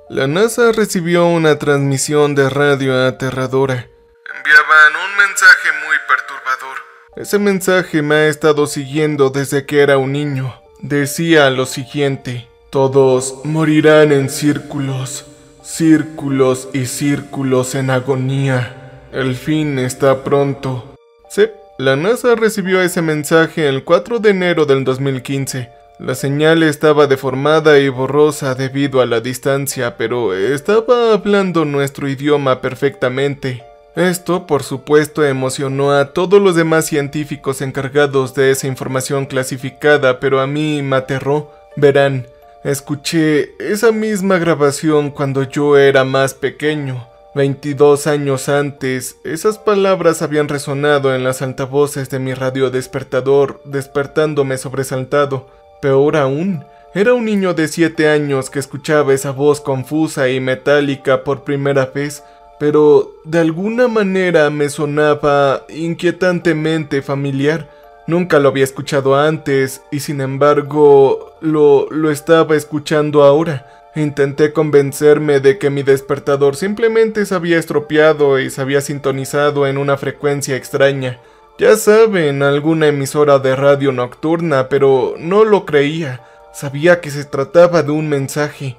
La NASA recibió una transmisión de radio aterradora. Enviaban un mensaje muy perturbador. Ese mensaje me ha estado siguiendo desde que era un niño. Decía lo siguiente: todos morirán en círculos, círculos y círculos en agonía. El fin está pronto. Sí, la NASA recibió ese mensaje el 4 de enero del 2015. La señal estaba deformada y borrosa debido a la distancia, pero estaba hablando nuestro idioma perfectamente. Esto, por supuesto, emocionó a todos los demás científicos encargados de esa información clasificada, pero a mí me aterró. Verán, escuché esa misma grabación cuando yo era más pequeño. 22 años antes, esas palabras habían resonado en las altavoces de mi radiodespertador, despertándome sobresaltado. Peor aún, era un niño de 7 años que escuchaba esa voz confusa y metálica por primera vez, pero de alguna manera me sonaba inquietantemente familiar. Nunca lo había escuchado antes y sin embargo lo estaba escuchando ahora. Intenté convencerme de que mi despertador simplemente se había estropeado y se había sintonizado en una frecuencia extraña. Ya saben, alguna emisora de radio nocturna, pero no lo creía. Sabía que se trataba de un mensaje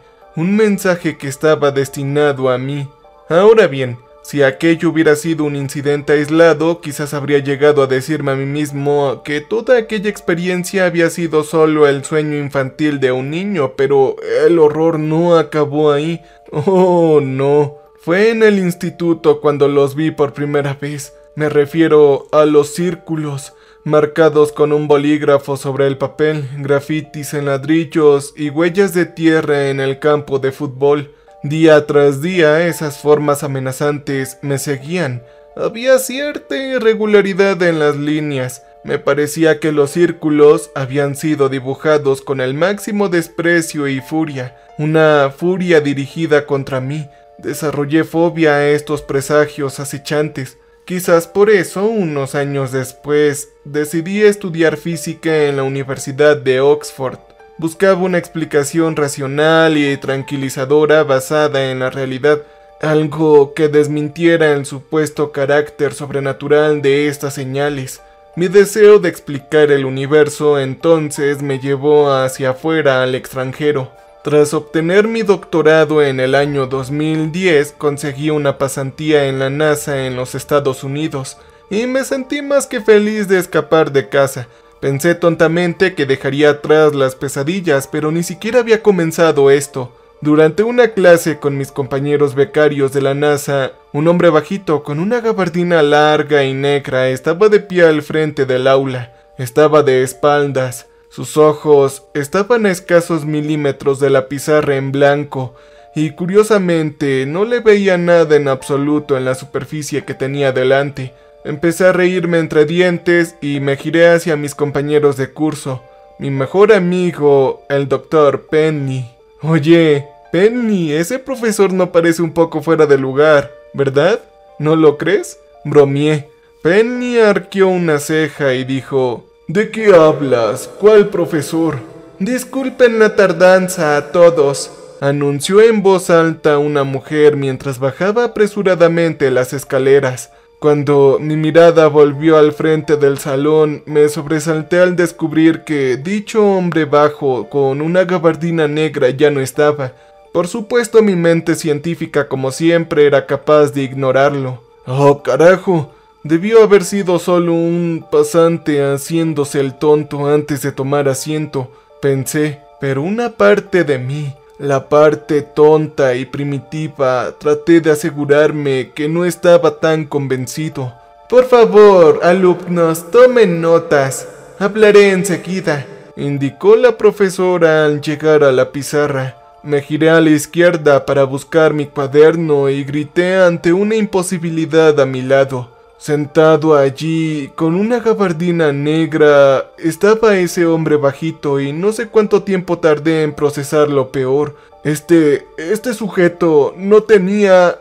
que estaba destinado a mí. Ahora bien, si aquello hubiera sido un incidente aislado, quizás habría llegado a decirme a mí mismo que toda aquella experiencia había sido solo el sueño infantil de un niño, pero el horror no acabó ahí. Oh, no. Fue en el instituto cuando los vi por primera vez. Me refiero a los círculos, marcados con un bolígrafo sobre el papel, grafitis en ladrillos y huellas de tierra en el campo de fútbol. Día tras día esas formas amenazantes me seguían. Había cierta irregularidad en las líneas. Me parecía que los círculos habían sido dibujados con el máximo desprecio y furia, una furia dirigida contra mí. Desarrollé fobia a estos presagios acechantes. Quizás por eso, unos años después, decidí estudiar física en la Universidad de Oxford. Buscaba una explicación racional y tranquilizadora basada en la realidad, algo que desmintiera el supuesto carácter sobrenatural de estas señales. Mi deseo de explicar el universo entonces me llevó hacia afuera al extranjero. Tras obtener mi doctorado en el año 2010, conseguí una pasantía en la NASA en los Estados Unidos, y me sentí más que feliz de escapar de casa. Pensé tontamente que dejaría atrás las pesadillas, pero ni siquiera había comenzado esto. Durante una clase con mis compañeros becarios de la NASA, un hombre bajito con una gabardina larga y negra estaba de pie al frente del aula. Estaba de espaldas. Sus ojos estaban a escasos milímetros de la pizarra en blanco, y curiosamente no le veía nada en absoluto en la superficie que tenía delante. Empecé a reírme entre dientes y me giré hacia mis compañeros de curso. Mi mejor amigo, el Dr. Penny. Oye, Penny, ese profesor no parece un poco fuera de lugar, ¿verdad? ¿No lo crees? Bromeé. Penny arqueó una ceja y dijo: ¿De qué hablas? ¿Cuál profesor? Disculpen la tardanza a todos, anunció en voz alta una mujer mientras bajaba apresuradamente las escaleras. Cuando mi mirada volvió al frente del salón, me sobresalté al descubrir que dicho hombre bajo con una gabardina negra ya no estaba. Por supuesto, mi mente científica, como siempre, era capaz de ignorarlo. ¡Oh, carajo! Debió haber sido solo un pasante haciéndose el tonto antes de tomar asiento, pensé, pero una parte de mí, la parte tonta y primitiva, traté de asegurarme que no estaba tan convencido. Por favor, alumnos, tomen notas. Hablaré enseguida, indicó la profesora al llegar a la pizarra. Me giré a la izquierda para buscar mi cuaderno y grité ante una imposibilidad a mi lado. Sentado allí, con una gabardina negra, estaba ese hombre bajito y no sé cuánto tiempo tardé en procesar lo peor. Este sujeto no tenía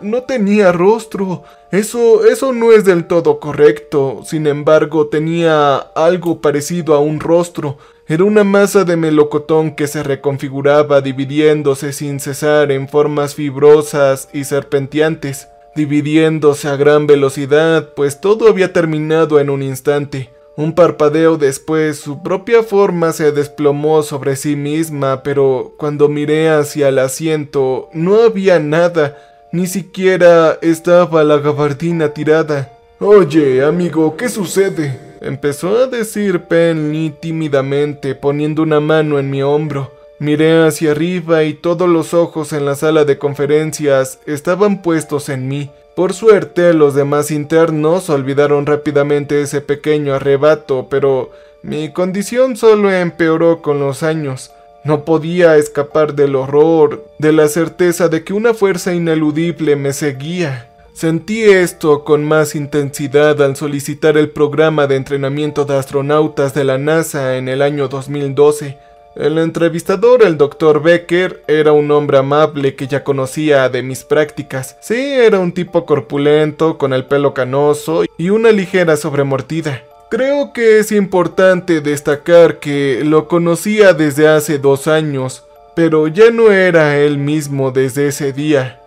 rostro. Eso no es del todo correcto. Sin embargo, tenía algo parecido a un rostro. Era una masa de melocotón que se reconfiguraba dividiéndose sin cesar en formas fibrosas y serpenteantes, dividiéndose a gran velocidad, pues todo había terminado en un instante. Un parpadeo después, su propia forma se desplomó sobre sí misma, pero cuando miré hacia el asiento, no había nada, ni siquiera estaba la gabardina tirada. «Oye, amigo, ¿qué sucede?», empezó a decir Penny tímidamente, poniendo una mano en mi hombro. Miré hacia arriba y todos los ojos en la sala de conferencias estaban puestos en mí. Por suerte, los demás internos olvidaron rápidamente ese pequeño arrebato, pero mi condición solo empeoró con los años. No podía escapar del horror, de la certeza de que una fuerza ineludible me seguía. Sentí esto con más intensidad al solicitar el programa de entrenamiento de astronautas de la NASA en el año 2012. El entrevistador, el Dr. Becker, era un hombre amable que ya conocía de mis prácticas. Sí, era un tipo corpulento, con el pelo canoso y una ligera sobremordida. Creo que es importante destacar que lo conocía desde hace 2 años, pero ya no era él mismo desde ese día.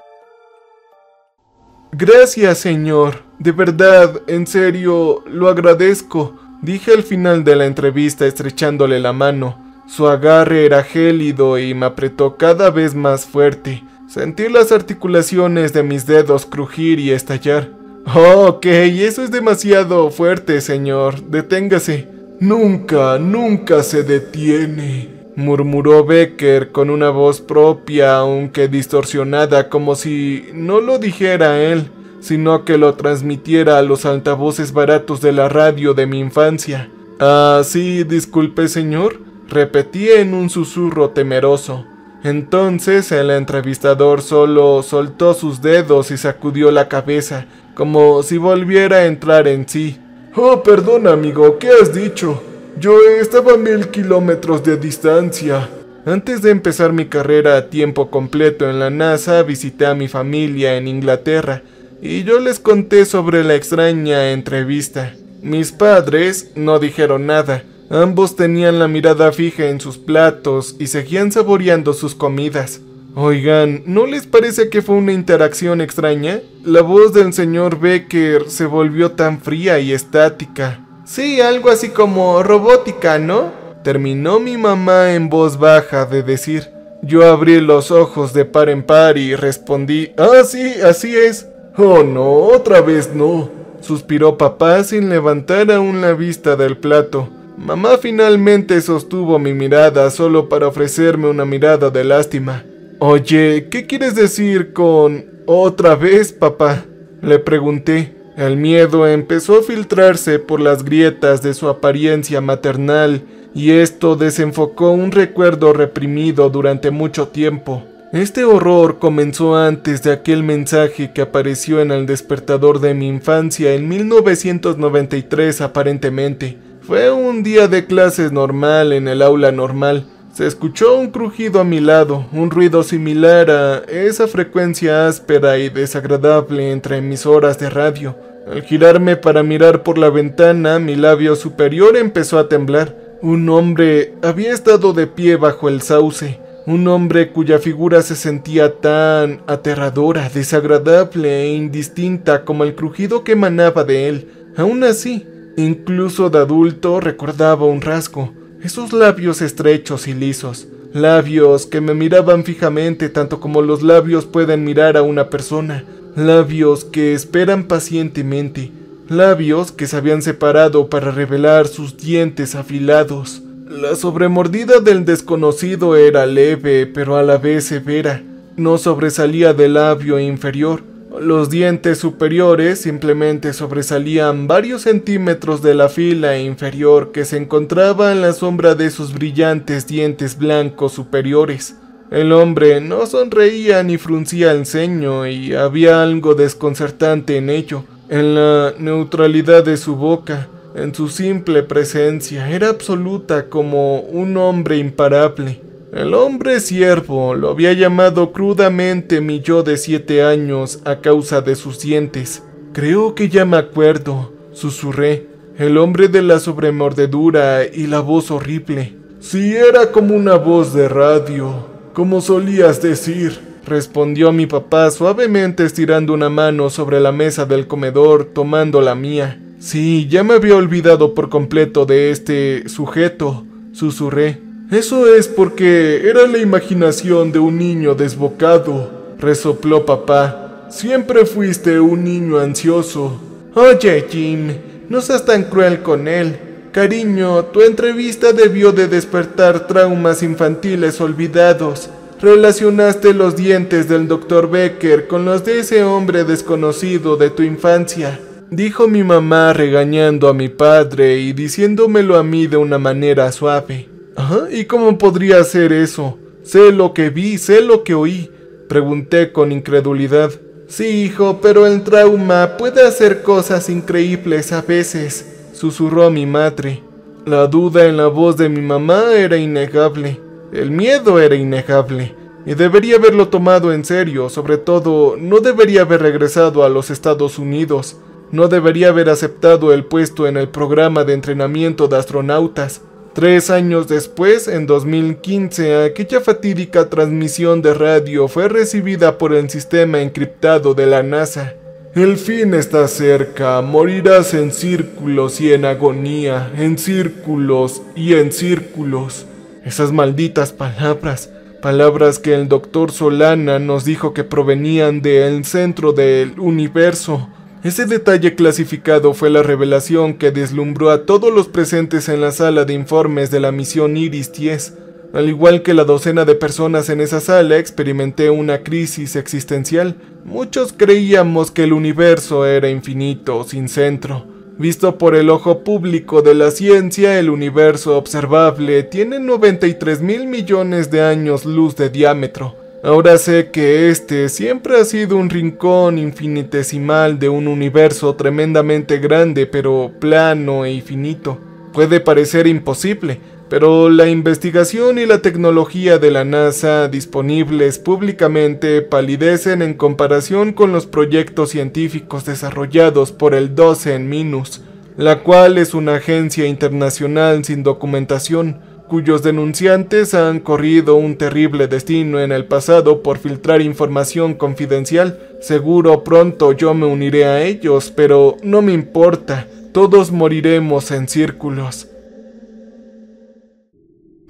«Gracias, señor. De verdad, en serio, lo agradezco», dije al final de la entrevista estrechándole la mano. Su agarre era gélido y me apretó cada vez más fuerte. Sentí las articulaciones de mis dedos crujir y estallar. «Oh, ok, eso es demasiado fuerte, señor. Deténgase». Nunca se detiene», murmuró Becker con una voz propia, aunque distorsionada, como si no lo dijera él, sino que lo transmitiera a los altavoces baratos de la radio de mi infancia. «Ah, sí, disculpe, señor», repetí en un susurro temeroso. Entonces el entrevistador solo soltó sus dedos y sacudió la cabeza, como si volviera a entrar en sí. «Oh, perdona, amigo, ¿qué has dicho? Yo estaba a 1000 kilómetros de distancia». Antes de empezar mi carrera a tiempo completo en la NASA, visité a mi familia en Inglaterra, y yo les conté sobre la extraña entrevista. Mis padres no dijeron nada. Ambos tenían la mirada fija en sus platos y seguían saboreando sus comidas. «Oigan, ¿no les parece que fue una interacción extraña? La voz del señor Becker se volvió tan fría y estática». «Sí, algo así como robótica, ¿no?», terminó mi mamá en voz baja de decir. Yo abrí los ojos de par en par y respondí: «Ah, sí, así es». «Oh, no, otra vez no», suspiró papá sin levantar aún la vista del plato. Mamá finalmente sostuvo mi mirada solo para ofrecerme una mirada de lástima. «Oye, ¿qué quieres decir con otra vez, papá?», le pregunté. El miedo empezó a filtrarse por las grietas de su apariencia maternal, y esto desenfocó un recuerdo reprimido durante mucho tiempo. Este horror comenzó antes de aquel mensaje que apareció en el despertador de mi infancia en 1993 aparentemente. Fue un día de clases normal en el aula normal. Se escuchó un crujido a mi lado, un ruido similar a esa frecuencia áspera y desagradable entre emisoras de radio. Al girarme para mirar por la ventana, mi labio superior empezó a temblar. Un hombre había estado de pie bajo el sauce. Un hombre cuya figura se sentía tan aterradora, desagradable e indistinta como el crujido que emanaba de él. Aún así, incluso de adulto, recordaba un rasgo: esos labios estrechos y lisos, labios que me miraban fijamente tanto como los labios pueden mirar a una persona, labios que esperan pacientemente, labios que se habían separado para revelar sus dientes afilados. La sobremordida del desconocido era leve, pero a la vez severa. No sobresalía del labio inferior. Los dientes superiores simplemente sobresalían varios centímetros de la fila inferior que se encontraba en la sombra de sus brillantes dientes blancos superiores. El hombre no sonreía ni fruncía el ceño, y había algo desconcertante en ello, en la neutralidad de su boca. En su simple presencia era absoluta, como un hombre imparable. El hombre ciervo lo había llamado crudamente mi yo de 7 años a causa de sus dientes. «Creo que ya me acuerdo», susurré. El hombre de la sobremordedura y la voz horrible. Sí, era como una voz de radio, como solías decir, respondió mi papá suavemente estirando una mano sobre la mesa del comedor, tomando la mía. Sí, ya me había olvidado por completo de este sujeto, susurré. Eso es porque era la imaginación de un niño desbocado, resopló papá. Siempre fuiste un niño ansioso. Oye, Jim, no seas tan cruel con él. Cariño, tu entrevista debió de despertar traumas infantiles olvidados. Relacionaste los dientes del Dr. Becker con los de ese hombre desconocido de tu infancia, dijo mi mamá regañando a mi padre y diciéndomelo a mí de una manera suave. ¿Ah? ¿Y cómo podría ser eso? Sé lo que vi, sé lo que oí, pregunté con incredulidad. Sí, hijo, pero el trauma puede hacer cosas increíbles a veces, susurró mi madre. La duda en la voz de mi mamá era innegable. El miedo era innegable. Y debería haberlo tomado en serio. Sobre todo, no debería haber regresado a los Estados Unidos. No debería haber aceptado el puesto en el programa de entrenamiento de astronautas. 3 años después, en 2015, aquella fatídica transmisión de radio fue recibida por el sistema encriptado de la NASA. El fin está cerca, morirás en círculos y en agonía, en círculos y en círculos. Esas malditas palabras que el doctor Solana nos dijo que provenían del centro del universo. Ese detalle clasificado fue la revelación que deslumbró a todos los presentes en la sala de informes de la misión Iris 10. Al igual que la docena de personas en esa sala, experimenté una crisis existencial. Muchos creíamos que el universo era infinito, sin centro. Visto por el ojo público de la ciencia, el universo observable tiene 93.000 millones de años luz de diámetro. Ahora sé que este siempre ha sido un rincón infinitesimal de un universo tremendamente grande, pero plano e infinito. Puede parecer imposible, pero la investigación y la tecnología de la NASA disponibles públicamente palidecen en comparación con los proyectos científicos desarrollados por el Dosen-Minus, la cual es una agencia internacional sin documentación, cuyos denunciantes han corrido un terrible destino en el pasado por filtrar información confidencial. Seguro pronto yo me uniré a ellos, pero no me importa, todos moriremos en círculos.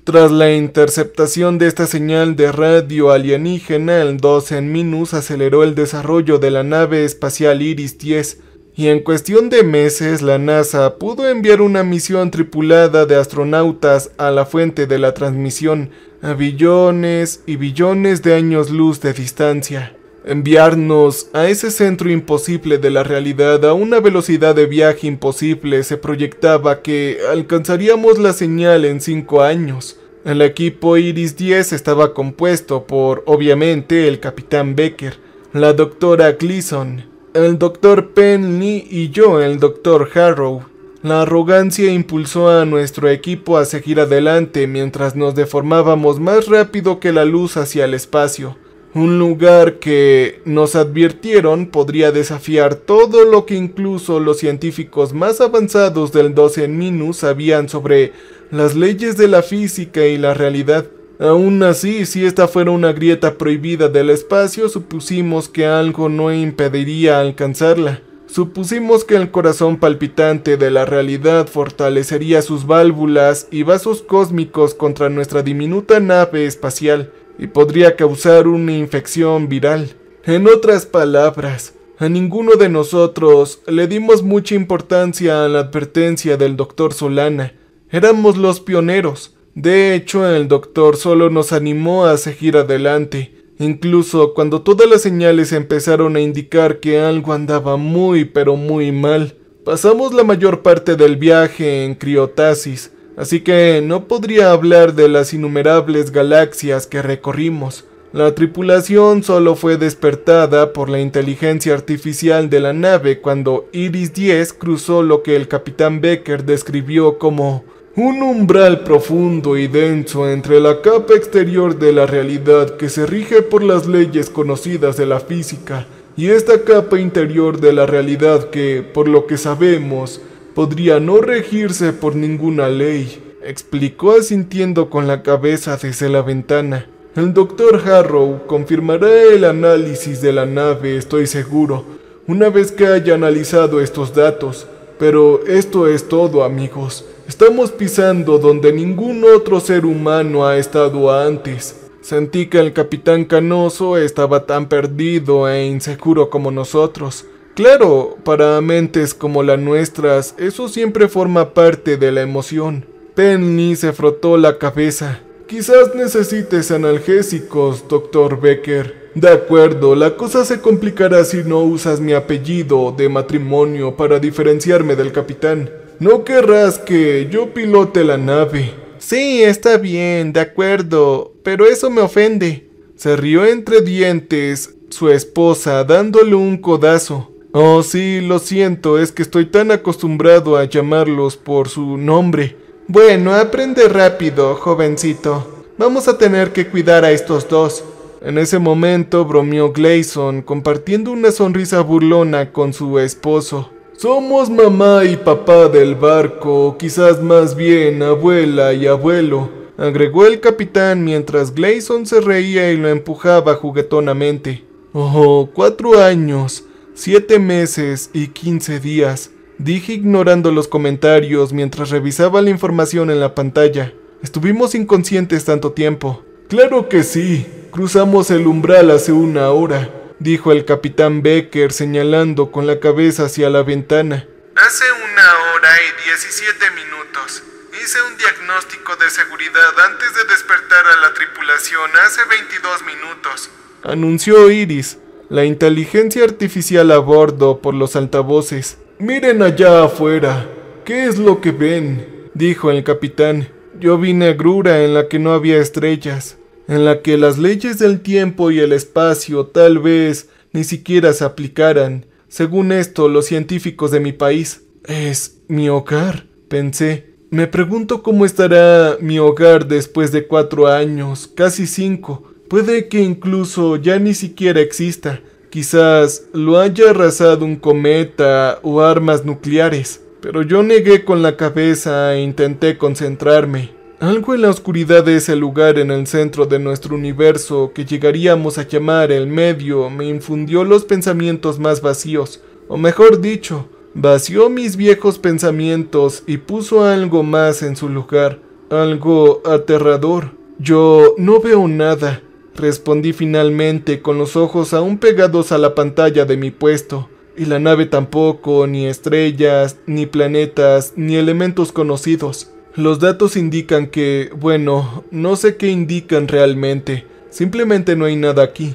Tras la interceptación de esta señal de radio alienígena, el Dosen-Minus aceleró el desarrollo de la nave espacial Iris 10, y en cuestión de meses la NASA pudo enviar una misión tripulada de astronautas a la fuente de la transmisión, a billones y billones de años luz de distancia. Enviarnos a ese centro imposible de la realidad a una velocidad de viaje imposible. Se proyectaba que alcanzaríamos la señal en 5 años. El equipo Iris 10 estaba compuesto por, obviamente, el capitán Becker, la doctora Gleason, el doctor Penley y yo, el doctor Harrow. La arrogancia impulsó a nuestro equipo a seguir adelante mientras nos deformábamos más rápido que la luz hacia el espacio. Un lugar que, nos advirtieron, podría desafiar todo lo que incluso los científicos más avanzados del Dosen-Minus sabían sobre las leyes de la física y la realidad. Aún así, si esta fuera una grieta prohibida del espacio, supusimos que algo no impediría alcanzarla. Supusimos que el corazón palpitante de la realidad fortalecería sus válvulas y vasos cósmicos contra nuestra diminuta nave espacial, y podría causar una infección viral. En otras palabras, a ninguno de nosotros le dimos mucha importancia a la advertencia del doctor Solana. Éramos los pioneros. De hecho, el doctor solo nos animó a seguir adelante, incluso cuando todas las señales empezaron a indicar que algo andaba muy pero muy mal. Pasamos la mayor parte del viaje en criotasis, así que no podría hablar de las innumerables galaxias que recorrimos. La tripulación solo fue despertada por la inteligencia artificial de la nave cuando Iris 10 cruzó lo que el capitán Becker describió como un umbral profundo y denso entre la capa exterior de la realidad que se rige por las leyes conocidas de la física y esta capa interior de la realidad que, por lo que sabemos, podría no regirse por ninguna ley. explicó asintiendo con la cabeza desde la ventana. El doctor Harrow confirmará el análisis de la nave, estoy seguro, una vez que haya analizado estos datos. Pero esto es todo, amigos. Estamos pisando donde ningún otro ser humano ha estado antes. Sentí que el capitán Canoso estaba tan perdido e inseguro como nosotros. Claro, para mentes como las nuestras, eso siempre forma parte de la emoción. Penny se frotó la cabeza. Quizás necesites analgésicos, Dr. Becker. De acuerdo, la cosa se complicará si no usas mi apellido de matrimonio para diferenciarme del capitán. No querrás que yo pilote la nave. Sí, está bien, de acuerdo, pero eso me ofende. Se rió entre dientes su esposa, dándole un codazo. Oh, sí, lo siento, es que estoy tan acostumbrado a llamarlos por su nombre. Bueno, aprende rápido, jovencito. Vamos a tener que cuidar a estos dos. En ese momento bromeó Gleason, compartiendo una sonrisa burlona con su esposo. Somos mamá y papá del barco, quizás más bien abuela y abuelo, agregó el capitán mientras Gleason se reía y lo empujaba juguetonamente. Oh, 4 años, 7 meses y 15 días, dije ignorando los comentarios mientras revisaba la información en la pantalla. Estuvimos inconscientes tanto tiempo. Claro que sí, cruzamos el umbral hace 1 hora, dijo el capitán Becker señalando con la cabeza hacia la ventana. Hace 1 hora y 17 minutos. Hice un diagnóstico de seguridad antes de despertar a la tripulación hace 22 minutos, anunció Iris, la inteligencia artificial a bordo, por los altavoces. Miren allá afuera. ¿Qué es lo que ven?, dijo el capitán. Yo vi negrura en la que no había estrellas, en la que las leyes del tiempo y el espacio tal vez ni siquiera se aplicaran. Según esto, los científicos de mi país. Es mi hogar, pensé. Me pregunto cómo estará mi hogar después de 4 años, casi 5. Puede que incluso ya ni siquiera exista. Quizás lo haya arrasado un cometa o armas nucleares. Pero yo negué con la cabeza e intenté concentrarme. Algo en la oscuridad de ese lugar en el centro de nuestro universo, que llegaríamos a llamar el medio, me infundió los pensamientos más vacíos. O mejor dicho, vació mis viejos pensamientos y puso algo más en su lugar. Algo aterrador. Yo no veo nada, respondí finalmente con los ojos aún pegados a la pantalla de mi puesto. Y la nave tampoco, ni estrellas, ni planetas, ni elementos conocidos. Los datos indican que, bueno, no sé qué indican realmente. Simplemente no hay nada aquí.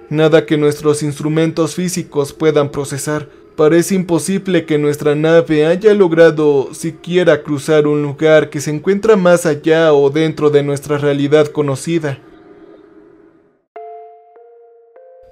Nada que nuestros instrumentos físicos puedan procesar. Parece imposible que nuestra nave haya logrado siquiera cruzar un lugar que se encuentra más allá o dentro de nuestra realidad conocida.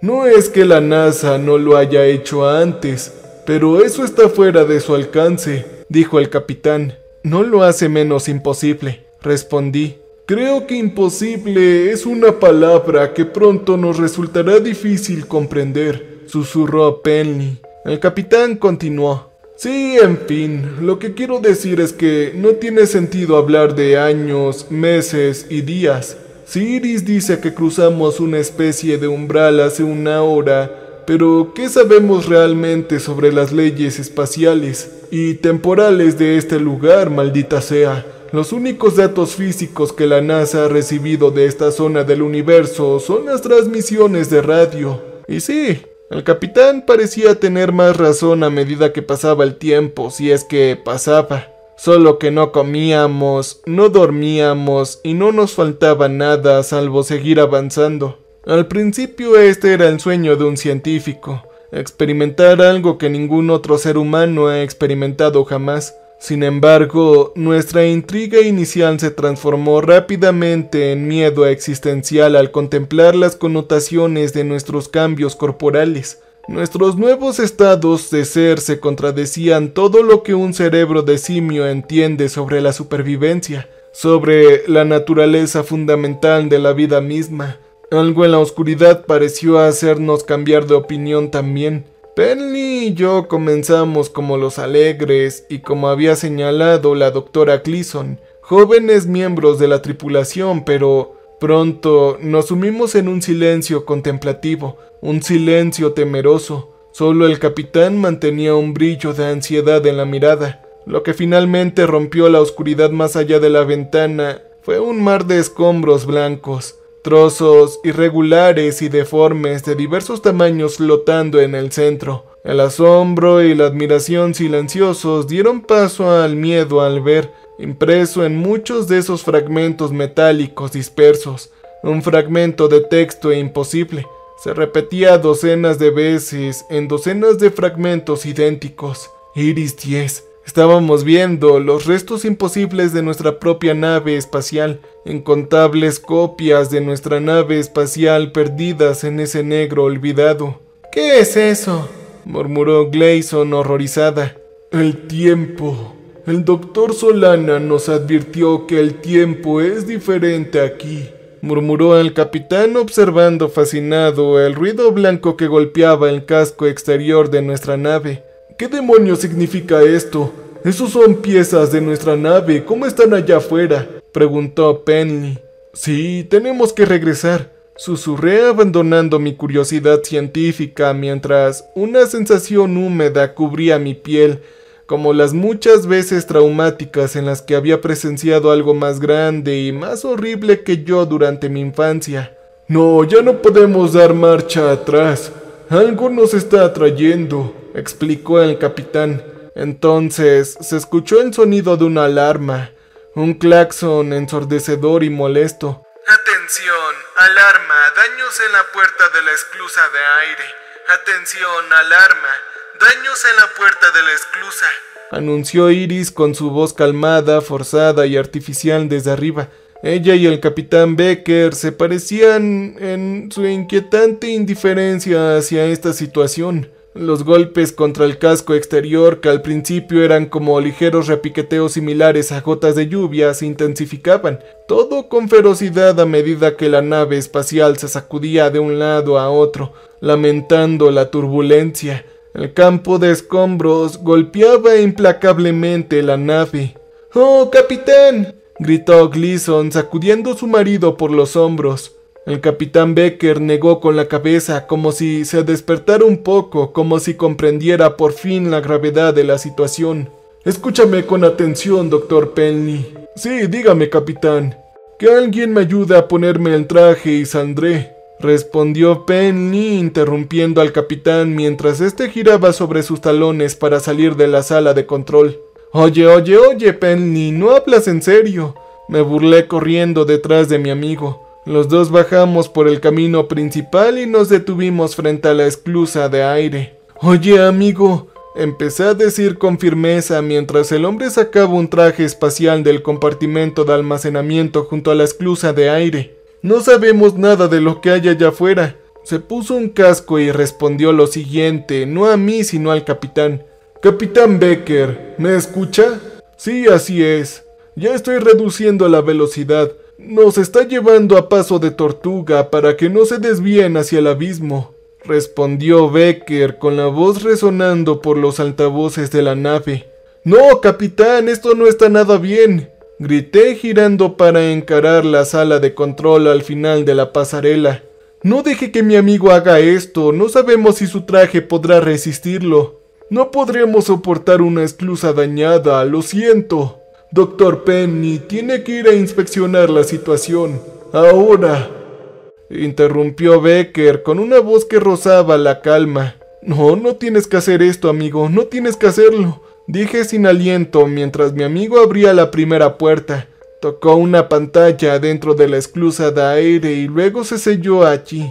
No es que la NASA no lo haya hecho antes, pero eso está fuera de su alcance, dijo el capitán. No lo hace menos imposible, respondí. Creo que imposible es una palabra que pronto nos resultará difícil comprender, susurró Penny. El capitán continuó. Sí, en fin, lo que quiero decir es que no tiene sentido hablar de años, meses y días. Si Iris dice que cruzamos una especie de umbral hace 1 hora, pero ¿qué sabemos realmente sobre las leyes espaciales y temporales de este lugar, maldita sea? Los únicos datos físicos que la NASA ha recibido de esta zona del universo son las transmisiones de radio. Y sí, el capitán parecía tener más razón a medida que pasaba el tiempo, si es que pasaba. Solo que no comíamos, no dormíamos y no nos faltaba nada salvo seguir avanzando. Al principio este era el sueño de un científico, experimentar algo que ningún otro ser humano ha experimentado jamás. Sin embargo, nuestra intriga inicial se transformó rápidamente en miedo existencial al contemplar las connotaciones de nuestros cambios corporales. Nuestros nuevos estados de ser se contradecían todo lo que un cerebro de simio entiende sobre la supervivencia, sobre la naturaleza fundamental de la vida misma. Algo en la oscuridad pareció hacernos cambiar de opinión también. Penny y yo comenzamos como los alegres y, como había señalado la doctora Gleason, jóvenes miembros de la tripulación, pero pronto nos sumimos en un silencio contemplativo, un silencio temeroso. Solo el capitán mantenía un brillo de ansiedad en la mirada. Lo que finalmente rompió la oscuridad más allá de la ventana fue un mar de escombros blancos, trozos irregulares y deformes de diversos tamaños flotando en el centro. El asombro y la admiración silenciosos dieron paso al miedo al ver, impreso en muchos de esos fragmentos metálicos dispersos, un fragmento de texto imposible. Se repetía docenas de veces en docenas de fragmentos idénticos. Iris 10. Estábamos viendo los restos imposibles de nuestra propia nave espacial, incontables copias de nuestra nave espacial perdidas en ese negro olvidado. ¿Qué es eso?, murmuró Gleason horrorizada. El tiempo. El doctor Solana nos advirtió que el tiempo es diferente aquí, murmuró el capitán observando fascinado el ruido blanco que golpeaba el casco exterior de nuestra nave. ¿Qué demonios significa esto? Esos son piezas de nuestra nave. ¿Cómo están allá afuera?, preguntó Penny. Sí, tenemos que regresar, susurré abandonando mi curiosidad científica mientras una sensación húmeda cubría mi piel, como las muchas veces traumáticas en las que había presenciado algo más grande y más horrible que yo durante mi infancia. No, ya no podemos dar marcha atrás. Algo nos está atrayendo, explicó el capitán. Entonces se escuchó el sonido de una alarma, un claxon ensordecedor y molesto. Atención, alarma, daños en la puerta de la esclusa de aire. Atención, alarma, daños en la puerta de la esclusa, anunció Iris con su voz calmada, forzada y artificial desde arriba. Ella y el capitán Becker se parecían en su inquietante indiferencia hacia esta situación. Los golpes contra el casco exterior, que al principio eran como ligeros repiqueteos similares a gotas de lluvia, se intensificaban, todo con ferocidad a medida que la nave espacial se sacudía de un lado a otro, lamentando la turbulencia. El campo de escombros golpeaba implacablemente la nave. ¡Oh, capitán!, gritó Gleason, sacudiendo a su marido por los hombros. El capitán Becker negó con la cabeza, como si se despertara un poco, como si comprendiera por fin la gravedad de la situación. Escúchame con atención, doctor Penny. Sí, dígame, capitán. Que alguien me ayude a ponerme el traje y saldré, respondió Penny, interrumpiendo al capitán mientras éste giraba sobre sus talones para salir de la sala de control. Oye, Penny, ¿no hablas en serio?, me burlé corriendo detrás de mi amigo. Los dos bajamos por el camino principal y nos detuvimos frente a la esclusa de aire. Oye, amigo, empecé a decir con firmeza mientras el hombre sacaba un traje espacial del compartimento de almacenamiento junto a la esclusa de aire. No sabemos nada de lo que hay allá afuera. Se puso un casco y respondió lo siguiente, no a mí sino al capitán. Capitán Becker, ¿me escucha? Sí, así es. Ya estoy reduciendo la velocidad. Nos está llevando a paso de tortuga para que no se desvíen hacia el abismo, respondió Becker con la voz resonando por los altavoces de la nave. No, capitán, esto no está nada bien, grité girando para encarar la sala de control al final de la pasarela. No deje que mi amigo haga esto, no sabemos si su traje podrá resistirlo. No podremos soportar una esclusa dañada, lo siento. Doctor Penny tiene que ir a inspeccionar la situación. Ahora, interrumpió Becker con una voz que rozaba la calma. No tienes que hacer esto, amigo, no tienes que hacerlo, dije sin aliento mientras mi amigo abría la primera puerta. Tocó una pantalla dentro de la esclusa de aire y luego se selló allí.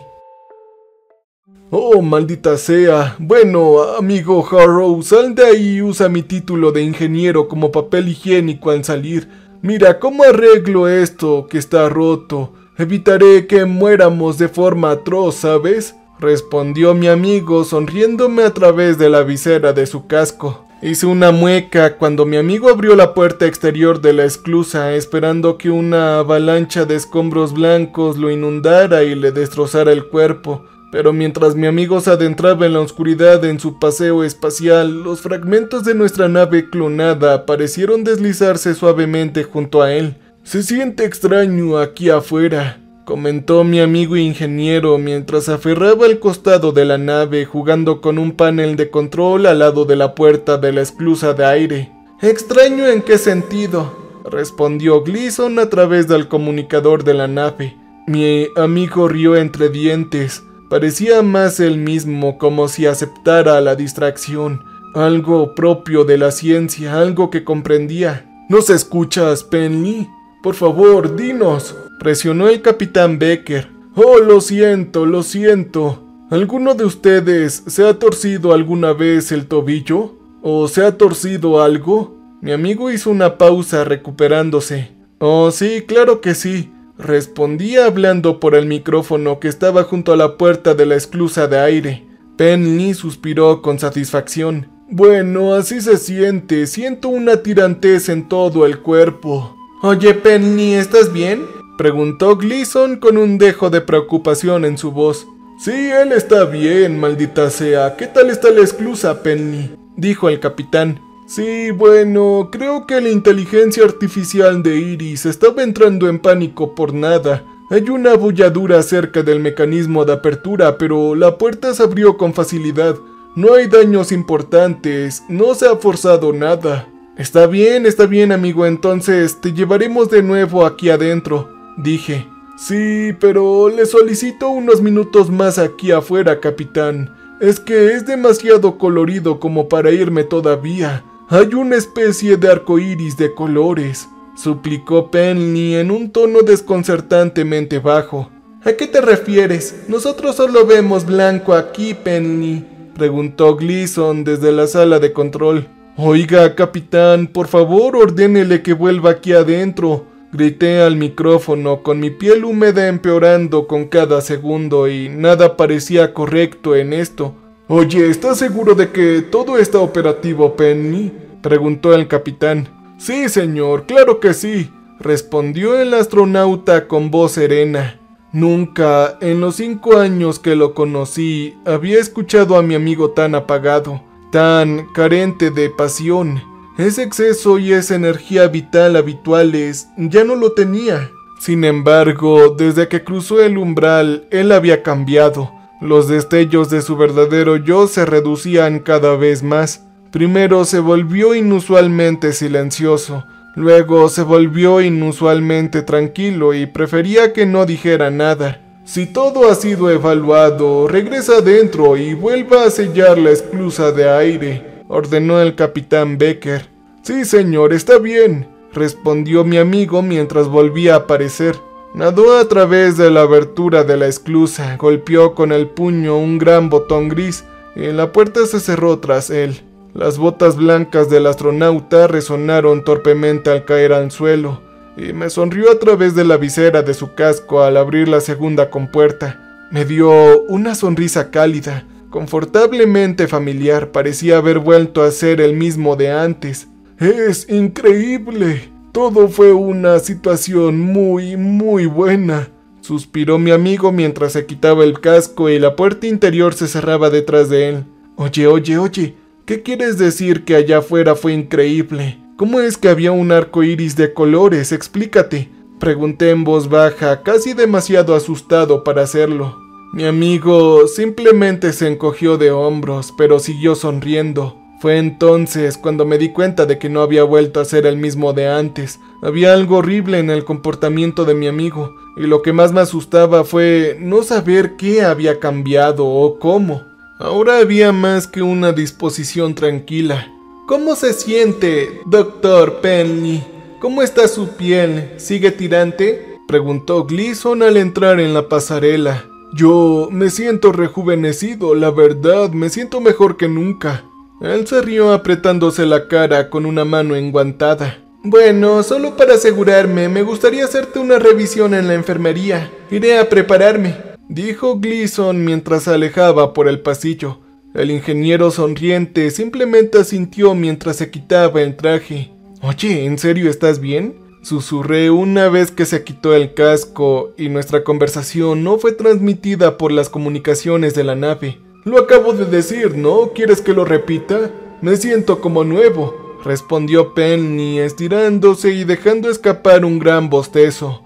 Oh, maldita sea. Bueno, amigo Harrow, sal de ahí y usa mi título de ingeniero como papel higiénico al salir. Mira, ¿cómo arreglo esto que está roto? Evitaré que muéramos de forma atroz, ¿sabes?, respondió mi amigo sonriéndome a través de la visera de su casco. Hice una mueca cuando mi amigo abrió la puerta exterior de la esclusa, esperando que una avalancha de escombros blancos lo inundara y le destrozara el cuerpo. Pero mientras mi amigo se adentraba en la oscuridad en su paseo espacial, los fragmentos de nuestra nave clonada parecieron deslizarse suavemente junto a él. «Se siente extraño aquí afuera», comentó mi amigo ingeniero mientras se aferraba al costado de la nave jugando con un panel de control al lado de la puerta de la esclusa de aire. «¿Extraño en qué sentido?», respondió Gleason a través del comunicador de la nave. Mi amigo rió entre dientes. Parecía más él mismo, como si aceptara la distracción, algo propio de la ciencia, algo que comprendía. «¿Nos escuchas, Penny? Por favor, dinos», presionó el capitán Becker. «Oh, lo siento, lo siento. ¿Alguno de ustedes se ha torcido alguna vez el tobillo? ¿O se ha torcido algo?». Mi amigo hizo una pausa recuperándose. «Oh, sí, claro que sí», respondía hablando por el micrófono que estaba junto a la puerta de la esclusa de aire. Penny suspiró con satisfacción. «Bueno, así se siente. Siento una tirantez en todo el cuerpo». «Oye, Penny, ¿estás bien?», preguntó Gleason con un dejo de preocupación en su voz. «Sí, él está bien, maldita sea. ¿Qué tal está la esclusa, Penny?», dijo el capitán. «Sí, bueno, creo que la inteligencia artificial de Iris estaba entrando en pánico por nada. Hay una abolladura cerca del mecanismo de apertura, pero la puerta se abrió con facilidad. No hay daños importantes, no se ha forzado nada». Está bien, amigo, entonces te llevaremos de nuevo aquí adentro», dije. «Sí, pero le solicito unos minutos más aquí afuera, capitán. Es que es demasiado colorido como para irme todavía. Hay una especie de arcoíris de colores», suplicó Penny en un tono desconcertantemente bajo. «¿A qué te refieres? Nosotros solo vemos blanco aquí, Penny», preguntó Gleason desde la sala de control. «Oiga, capitán, por favor ordénele que vuelva aquí adentro», grité al micrófono con mi piel húmeda empeorando con cada segundo y nada parecía correcto en esto. «Oye, ¿estás seguro de que todo está operativo, Penny?», preguntó el capitán. «Sí, señor, claro que sí», respondió el astronauta con voz serena. Nunca, en los 5 años que lo conocí, había escuchado a mi amigo tan apagado, tan carente de pasión. Ese exceso y esa energía vital habituales ya no lo tenía. Sin embargo, desde que cruzó el umbral, él había cambiado. Los destellos de su verdadero yo se reducían cada vez más. Primero se volvió inusualmente silencioso, luego se volvió inusualmente tranquilo y prefería que no dijera nada. «Si todo ha sido evaluado, regresa adentro y vuelva a sellar la esclusa de aire», ordenó el capitán Becker. «Sí, señor, está bien», respondió mi amigo mientras volvía a aparecer. Nadó a través de la abertura de la esclusa, golpeó con el puño un gran botón gris y la puerta se cerró tras él. Las botas blancas del astronauta resonaron torpemente al caer al suelo, y me sonrió a través de la visera de su casco al abrir la segunda compuerta. Me dio una sonrisa cálida, confortablemente familiar. Parecía haber vuelto a ser el mismo de antes. «Es increíble. Todo fue una situación muy buena», suspiró mi amigo mientras se quitaba el casco y la puerta interior se cerraba detrás de él. Oye, ¿qué quieres decir que allá afuera fue increíble? ¿Cómo es que había un arco iris de colores? Explícate», pregunté en voz baja, casi demasiado asustado para hacerlo. Mi amigo simplemente se encogió de hombros, pero siguió sonriendo. Fue entonces cuando me di cuenta de que no había vuelto a ser el mismo de antes. Había algo horrible en el comportamiento de mi amigo, y lo que más me asustaba fue no saber qué había cambiado o cómo. Ahora había más que una disposición tranquila. «¿Cómo se siente, Dr. Penny? ¿Cómo está su piel? ¿Sigue tirante?», preguntó Gleason al entrar en la pasarela. «Yo me siento rejuvenecido, la verdad, me siento mejor que nunca». Él se rió apretándose la cara con una mano enguantada. «Bueno, solo para asegurarme, me gustaría hacerte una revisión en la enfermería. Iré a prepararme», dijo Gleason mientras se alejaba por el pasillo. El ingeniero sonriente simplemente asintió mientras se quitaba el traje. «Oye, ¿en serio estás bien?», susurré una vez que se quitó el casco y nuestra conversación no fue transmitida por las comunicaciones de la nave. Lo acabo de decir, ¿no? ¿Quieres que lo repita? Me siento como nuevo, respondió Penny, estirándose y dejando escapar un gran bostezo.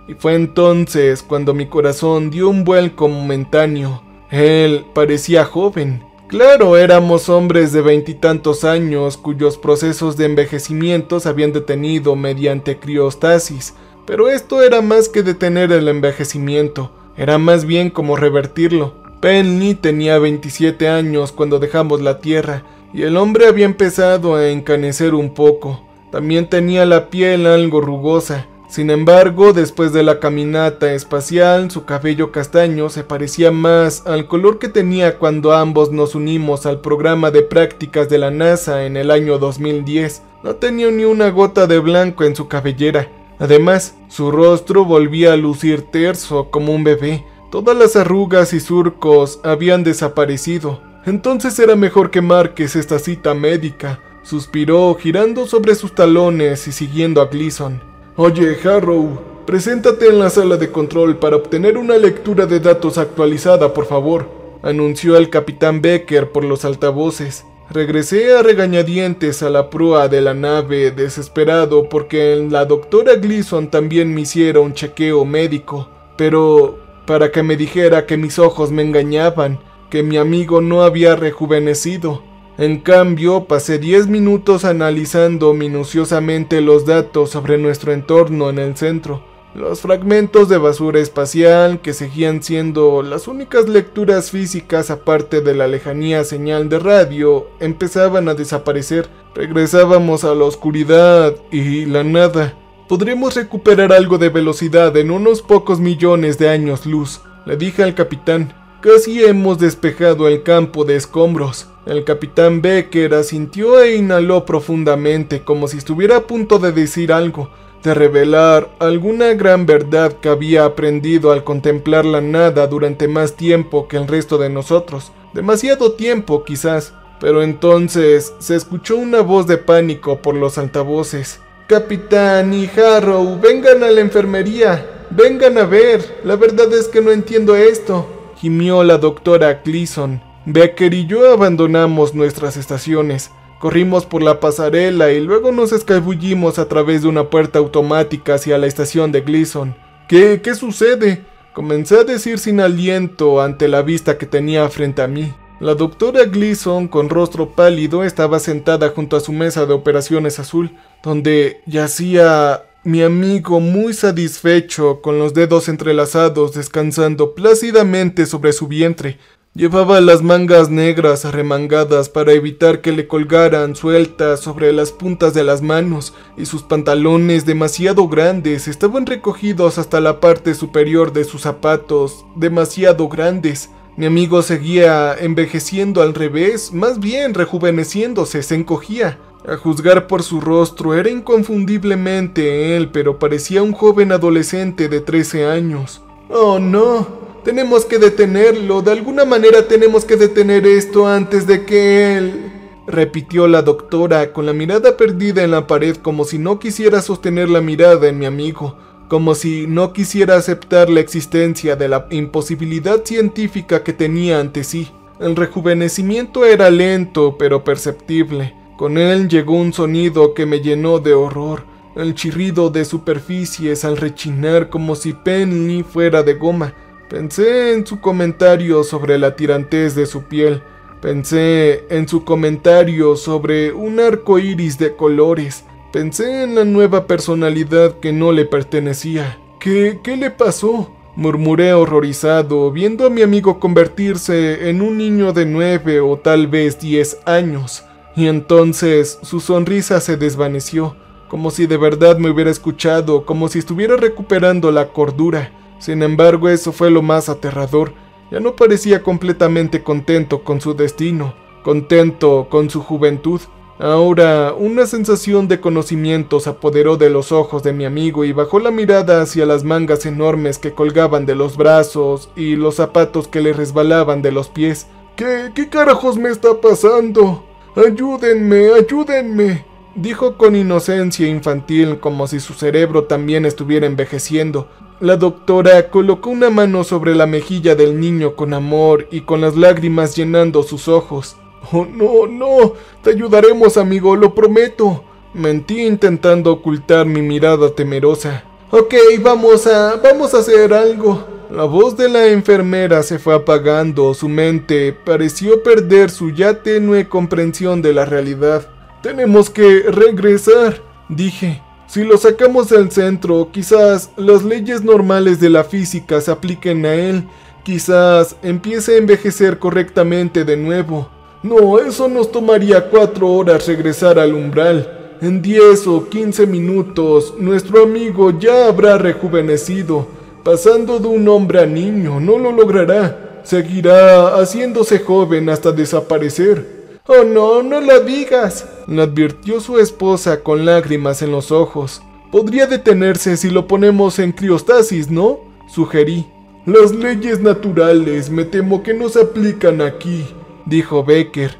Y fue entonces cuando mi corazón dio un vuelco momentáneo. Él parecía joven. Claro, éramos hombres de 20 y tantos años cuyos procesos de envejecimiento se habían detenido mediante criostasis, pero esto era más que detener el envejecimiento, era más bien como revertirlo. Penny tenía 27 años cuando dejamos la Tierra, y el hombre había empezado a encanecer un poco. También tenía la piel algo rugosa. Sin embargo, después de la caminata espacial, su cabello castaño se parecía más al color que tenía cuando ambos nos unimos al programa de prácticas de la NASA en el año 2010. No tenía ni una gota de blanco en su cabellera. Además, su rostro volvía a lucir terso como un bebé. Todas las arrugas y surcos habían desaparecido. Entonces era mejor que marques esta cita médica, suspiró girando sobre sus talones y siguiendo a Gleason. Oye, Harrow, preséntate en la sala de control para obtener una lectura de datos actualizada, por favor, anunció el capitán Becker por los altavoces. Regresé a regañadientes a la proa de la nave, desesperado porque la doctora Gleason también me hiciera un chequeo médico, pero para que me dijera que mis ojos me engañaban, que mi amigo no había rejuvenecido. En cambio, pasé 10 minutos analizando minuciosamente los datos sobre nuestro entorno en el centro. Los fragmentos de basura espacial, que seguían siendo las únicas lecturas físicas aparte de la lejanía señal de radio, empezaban a desaparecer. Regresábamos a la oscuridad y la nada. Podremos recuperar algo de velocidad en unos pocos millones de años luz, le dije al capitán. Casi hemos despejado el campo de escombros. El capitán Becker asintió e inhaló profundamente, como si estuviera a punto de decir algo, de revelar alguna gran verdad que había aprendido al contemplar la nada durante más tiempo que el resto de nosotros. Demasiado tiempo, quizás. Pero entonces se escuchó una voz de pánico por los altavoces. Capitán y Harrow, vengan a la enfermería. Vengan a ver. La verdad es que no entiendo esto, gimió la doctora Gleason. Becker y yo abandonamos nuestras estaciones. Corrimos por la pasarela y luego nos escabullimos a través de una puerta automática hacia la estación de Gleason. ¿Qué sucede? Comencé a decir sin aliento ante la vista que tenía frente a mí. La doctora Gleason, con rostro pálido, estaba sentada junto a su mesa de operaciones azul, donde yacía mi amigo muy satisfecho, con los dedos entrelazados, descansando plácidamente sobre su vientre. Llevaba las mangas negras arremangadas para evitar que le colgaran sueltas sobre las puntas de las manos, y sus pantalones demasiado grandes estaban recogidos hasta la parte superior de sus zapatos, demasiado grandes. Mi amigo seguía envejeciendo al revés, más bien rejuveneciéndose, se encogía. A juzgar por su rostro era inconfundiblemente él, pero parecía un joven adolescente de 13 años. ¡Oh no! Tenemos que detenerlo, de alguna manera tenemos que detener esto antes de que él... repitió la doctora con la mirada perdida en la pared, como si no quisiera sostener la mirada en mi amigo, como si no quisiera aceptar la existencia de la imposibilidad científica que tenía ante sí. El rejuvenecimiento era lento pero perceptible. Con él llegó un sonido que me llenó de horror, el chirrido de superficies al rechinar como si Penny fuera de goma. Pensé en su comentario sobre la tirantez de su piel. Pensé en su comentario sobre un arco iris de colores. Pensé en la nueva personalidad que no le pertenecía. ¿Qué le pasó?, murmuré horrorizado, viendo a mi amigo convertirse en un niño de 9 o tal vez 10 años. Y entonces su sonrisa se desvaneció, como si de verdad me hubiera escuchado, como si estuviera recuperando la cordura. Sin embargo, eso fue lo más aterrador. Ya no parecía completamente contento con su destino, contento con su juventud. Ahora, una sensación de conocimiento se apoderó de los ojos de mi amigo y bajó la mirada hacia las mangas enormes que colgaban de los brazos y los zapatos que le resbalaban de los pies. ¿Qué carajos me está pasando? ¡Ayúdenme, ayúdenme!, dijo con inocencia infantil, como si su cerebro también estuviera envejeciendo. La doctora colocó una mano sobre la mejilla del niño con amor y con las lágrimas llenando sus ojos. «Oh, no, no, te ayudaremos, amigo, lo prometo», mentí intentando ocultar mi mirada temerosa. «Ok, vamos a hacer algo». La voz de la enfermera se fue apagando, su mente pareció perder su ya tenue comprensión de la realidad. «Tenemos que regresar», dije. «Si lo sacamos del centro, quizás las leyes normales de la física se apliquen a él. Quizás empiece a envejecer correctamente de nuevo. No, eso nos tomaría 4 horas regresar al umbral. En 10 o 15 minutos, nuestro amigo ya habrá rejuvenecido, pasando de un hombre a niño. No lo logrará. Seguirá haciéndose joven hasta desaparecer». «Oh no, no lo digas», le advirtió su esposa con lágrimas en los ojos. «Podría detenerse si lo ponemos en criostasis, ¿no?», sugerí. «Las leyes naturales me temo que no se aplican aquí», dijo Becker.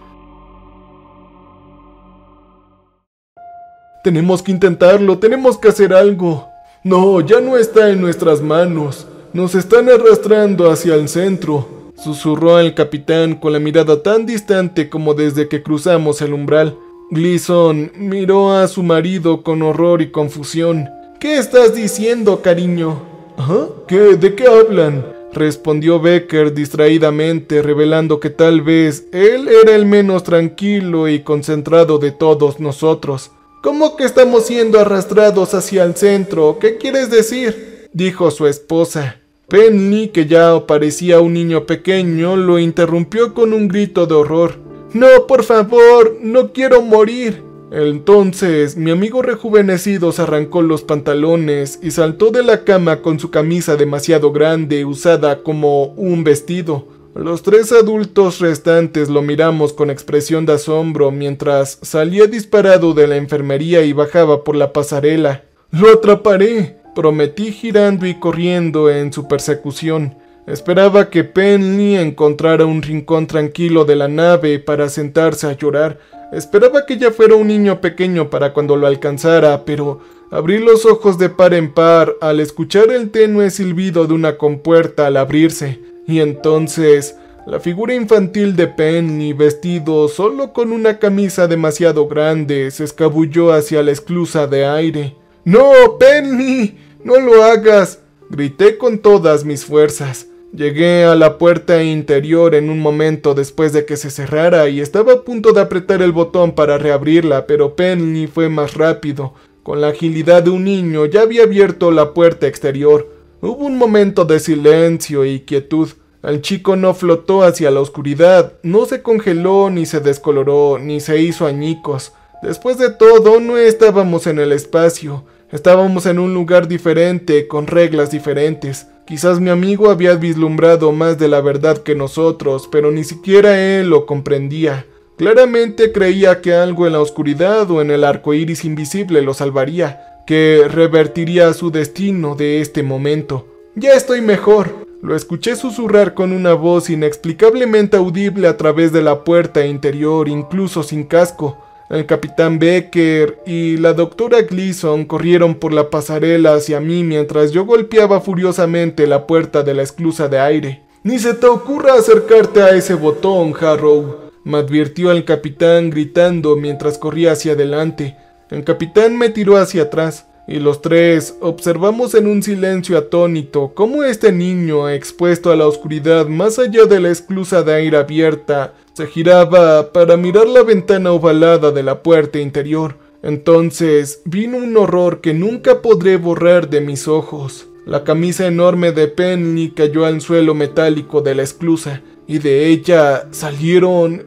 «Tenemos que intentarlo, tenemos que hacer algo». «No, ya no está en nuestras manos. Nos están arrastrando hacia el centro», susurró el capitán con la mirada tan distante como desde que cruzamos el umbral. Gleason miró a su marido con horror y confusión. «¿Qué estás diciendo, cariño?» «¿Ah? ¿Qué? ¿De qué hablan?», respondió Becker distraídamente, revelando que tal vez él era el menos tranquilo y concentrado de todos nosotros. «¿Cómo que estamos siendo arrastrados hacia el centro? ¿Qué quieres decir?», dijo su esposa. Penny, que ya parecía un niño pequeño, lo interrumpió con un grito de horror. «No, por favor, no quiero morir». Entonces, mi amigo rejuvenecido se arrancó los pantalones y saltó de la cama con su camisa demasiado grande, usada como un vestido. Los 3 adultos restantes lo miramos con expresión de asombro mientras salía disparado de la enfermería y bajaba por la pasarela. «Lo atraparé», prometí girando y corriendo en su persecución. Esperaba que Penny encontrara un rincón tranquilo de la nave para sentarse a llorar. Esperaba que ya fuera un niño pequeño para cuando lo alcanzara, pero abrí los ojos de par en par al escuchar el tenue silbido de una compuerta al abrirse. Y entonces, la figura infantil de Penny, vestido solo con una camisa demasiado grande, se escabulló hacia la esclusa de aire. «¡No, Penny! ¡No lo hagas!», grité con todas mis fuerzas. Llegué a la puerta interior en un momento después de que se cerrara y estaba a punto de apretar el botón para reabrirla, pero Penny fue más rápido. Con la agilidad de un niño ya había abierto la puerta exterior. Hubo un momento de silencio y quietud. El chico no flotó hacia la oscuridad, no se congeló, ni se descoloró, ni se hizo añicos. Después de todo, no estábamos en el espacio. Estábamos en un lugar diferente, con reglas diferentes. Quizás mi amigo había vislumbrado más de la verdad que nosotros, pero ni siquiera él lo comprendía. Claramente creía que algo en la oscuridad o en el arco iris invisible lo salvaría, que revertiría su destino de este momento. «Ya estoy mejor», lo escuché susurrar con una voz inexplicablemente audible a través de la puerta interior, incluso sin casco. El capitán Becker y la doctora Gleason corrieron por la pasarela hacia mí mientras yo golpeaba furiosamente la puerta de la esclusa de aire. «Ni se te ocurra acercarte a ese botón, Harrow», me advirtió el capitán gritando mientras corría hacia adelante. El capitán me tiró hacia atrás y los 3 observamos en un silencio atónito cómo este niño, expuesto a la oscuridad más allá de la esclusa de aire abierta, se giraba para mirar la ventana ovalada de la puerta interior. Entonces vino un horror que nunca podré borrar de mis ojos. La camisa enorme de Penny cayó al suelo metálico de la esclusa, y de ella salieron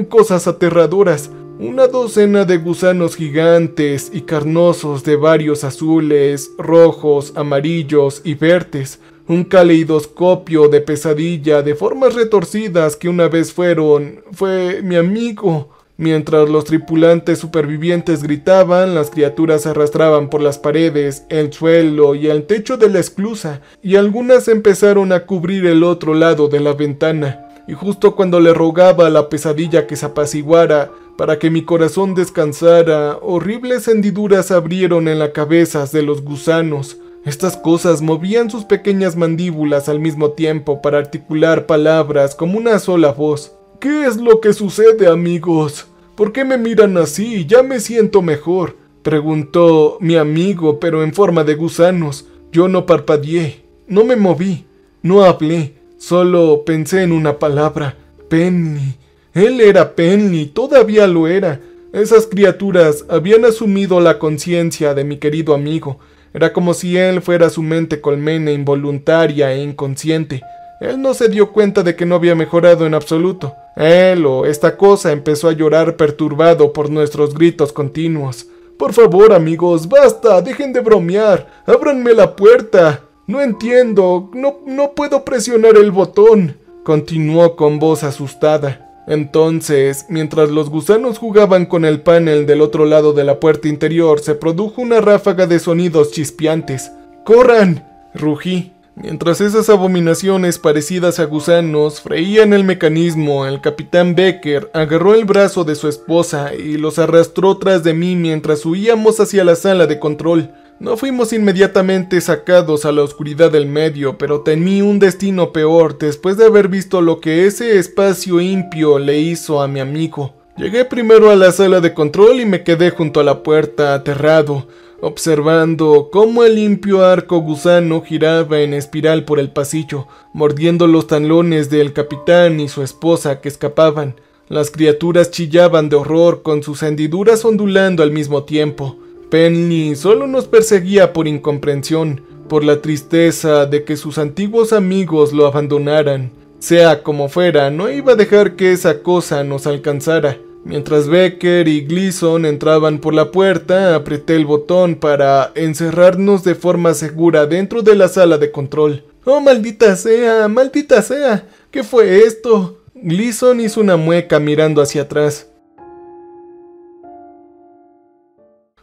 cosas aterradoras. Una docena de gusanos gigantes y carnosos de varios azules, rojos, amarillos y verdes. Un caleidoscopio de pesadilla de formas retorcidas que una vez fue mi amigo. Mientras los tripulantes supervivientes gritaban, las criaturas se arrastraban por las paredes, el suelo y el techo de la esclusa, y algunas empezaron a cubrir el otro lado de la ventana. y justo cuando le rogaba a la pesadilla que se apaciguara para que mi corazón descansara, horribles hendiduras abrieron en las cabezas de los gusanos. Estas cosas movían sus pequeñas mandíbulas al mismo tiempo para articular palabras como una sola voz. ¿Qué es lo que sucede, amigos? ¿Por qué me miran así? Ya me siento mejor, preguntó mi amigo, pero en forma de gusanos. Yo no parpadeé, no me moví, no hablé, solo pensé en una palabra: Penny. Él era Penny, todavía lo era. Esas criaturas habían asumido la conciencia de mi querido amigo. Era como si él fuera su mente colmena involuntaria e inconsciente. Él no se dio cuenta de que no había mejorado en absoluto. Él o esta cosa empezó a llorar perturbado por nuestros gritos continuos. Por favor, amigos, basta, dejen de bromear, ábranme la puerta. No entiendo, no puedo presionar el botón, continuó con voz asustada. Entonces, mientras los gusanos jugaban con el panel del otro lado de la puerta interior, se produjo una ráfaga de sonidos chispeantes. ¡Corran!, rugí. Mientras esas abominaciones parecidas a gusanos freían el mecanismo, el capitán Becker agarró el brazo de su esposa y los arrastró tras de mí mientras huíamos hacia la sala de control. No fuimos inmediatamente sacados a la oscuridad del medio, pero temí un destino peor después de haber visto lo que ese espacio impío le hizo a mi amigo. Llegué primero a la sala de control y me quedé junto a la puerta, aterrado, observando cómo el limpio arco gusano giraba en espiral por el pasillo, mordiendo los talones del capitán y su esposa que escapaban. Las criaturas chillaban de horror con sus hendiduras ondulando al mismo tiempo. Penny solo nos perseguía por incomprensión, por la tristeza de que sus antiguos amigos lo abandonaran. Sea como fuera, no iba a dejar que esa cosa nos alcanzara. Mientras Becker y Gleason entraban por la puerta, apreté el botón para encerrarnos de forma segura dentro de la sala de control. ¡Oh, maldita sea! ¡Maldita sea! ¿Qué fue esto? Gleason hizo una mueca mirando hacia atrás.